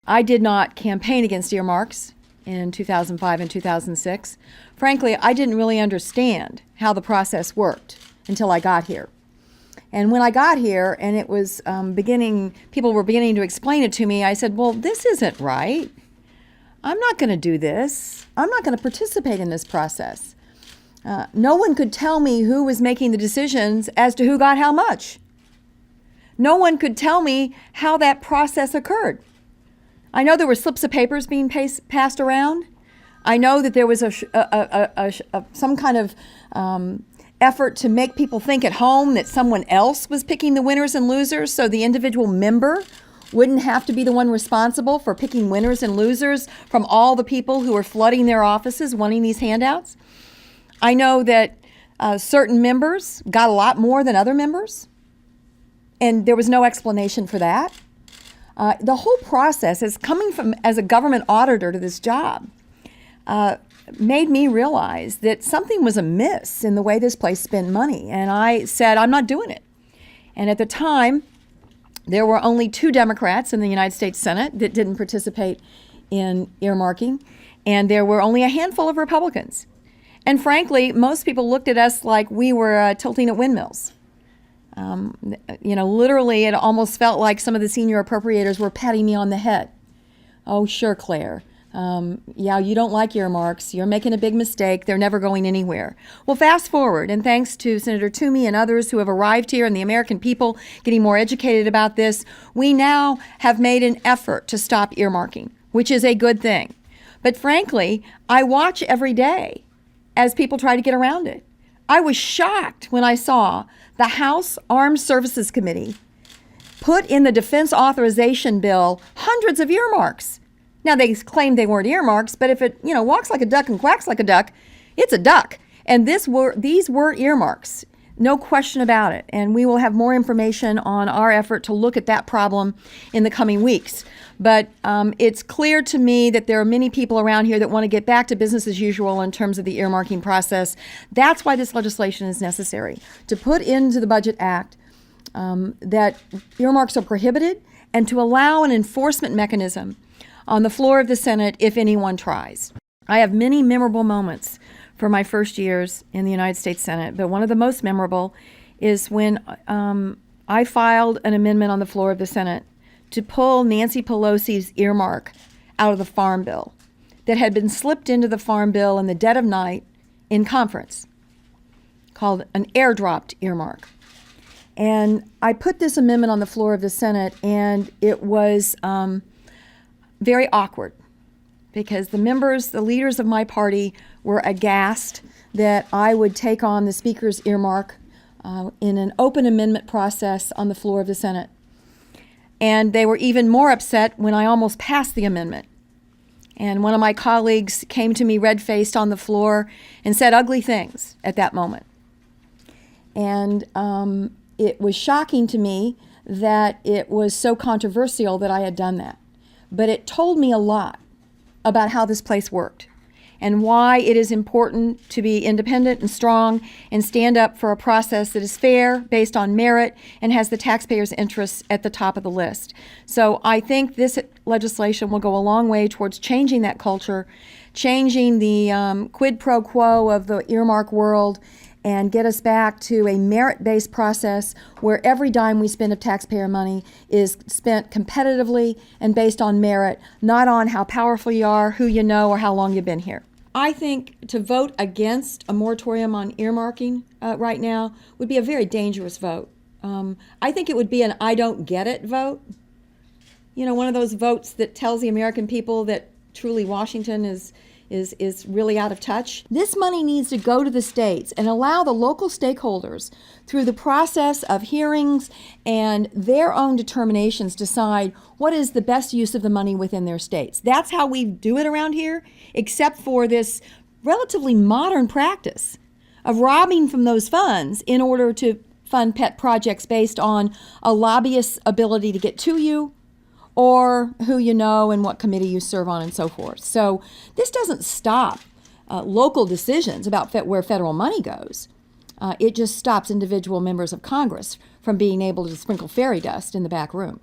I did not campaign against earmarks in 2005 and 2006. Frankly, I didn't really understand how the process worked until I got here. And when I got here and it was people were beginning to explain it to me, I said, well, this isn't right. I'm not going to do this. I'm not going to participate in this process. No one could tell me who was making the decisions as to who got how much. No one could tell me how that process occurred. I know there were slips of papers being passed around. I know that there was some kind of effort to make people think at home that someone else was picking the winners and losers, so the individual member wouldn't have to be the one responsible for picking winners and losers from all the people who are flooding their offices wanting these handouts. I know that certain members got a lot more than other members, and there was no explanation for that. The whole process, is coming from as a government auditor to this job, made me realize that something was amiss in the way this place spent money. And I said, I'm not doing it. And at the time, there were only 2 Democrats in the United States Senate that didn't participate in earmarking, and there were only a handful of Republicans. And frankly, most people looked at us like we were tilting at windmills. Literally, it almost felt like some of the senior appropriators were patting me on the head. Oh, sure, Claire. You don't like earmarks. You're making a big mistake. They're never going anywhere. Well, fast forward, and thanks to Senator Toomey and others who have arrived here and the American people getting more educated about this, we now have made an effort to stop earmarking, which is a good thing. But frankly, I watch every day as people try to get around it. I was shocked when I saw the House Armed Services Committee put in the defense authorization bill hundreds of earmarks. Now, they claimed they weren't earmarks, but if it, walks like a duck and quacks like a duck, it's a duck. And these were earmarks, no question about it. And we will have more information on our effort to look at that problem in the coming weeks. But it's clear to me that there are many people around here that want to get back to business as usual in terms of the earmarking process. That's why this legislation is necessary, to put into the Budget Act that earmarks are prohibited and to allow an enforcement mechanism on the floor of the Senate if anyone tries. I have many memorable moments for my first years in the United States Senate, but one of the most memorable is when I filed an amendment on the floor of the Senate to pull Nancy Pelosi's earmark out of the Farm Bill that had been slipped into the Farm Bill in the dead of night in conference, called an airdropped earmark. And I put this amendment on the floor of the Senate, and it was very awkward because the leaders of my party were aghast that I would take on the Speaker's earmark in an open amendment process on the floor of the Senate. And they were even more upset when I almost passed the amendment. And one of my colleagues came to me red-faced on the floor and said ugly things at that moment. And it was shocking to me that it was so controversial that I had done that. But it told me a lot about how this place worked and why it is important to be independent and strong and stand up for a process that is fair, based on merit, and has the taxpayers' interests at the top of the list. So I think this legislation will go a long way towards changing that culture, changing the quid pro quo of the earmark world, and get us back to a merit-based process where every dime we spend of taxpayer money is spent competitively and based on merit, not on how powerful you are, who you know, or how long you've been here. I think to vote against a moratorium on earmarking right now would be a very dangerous vote. I think it would be an I don't get it vote. One of those votes that tells the American people that truly Washington is really out of touch. This money needs to go to the states and allow the local stakeholders, through the process of hearings and their own determinations, decide what is the best use of the money within their states. That's how we do it around here, except for this relatively modern practice of robbing from those funds in order to fund pet projects based on a lobbyist's ability to get to you, or who you know and what committee you serve on and so forth. So this doesn't stop local decisions about where federal money goes. It just stops individual members of Congress from being able to sprinkle fairy dust in the back room.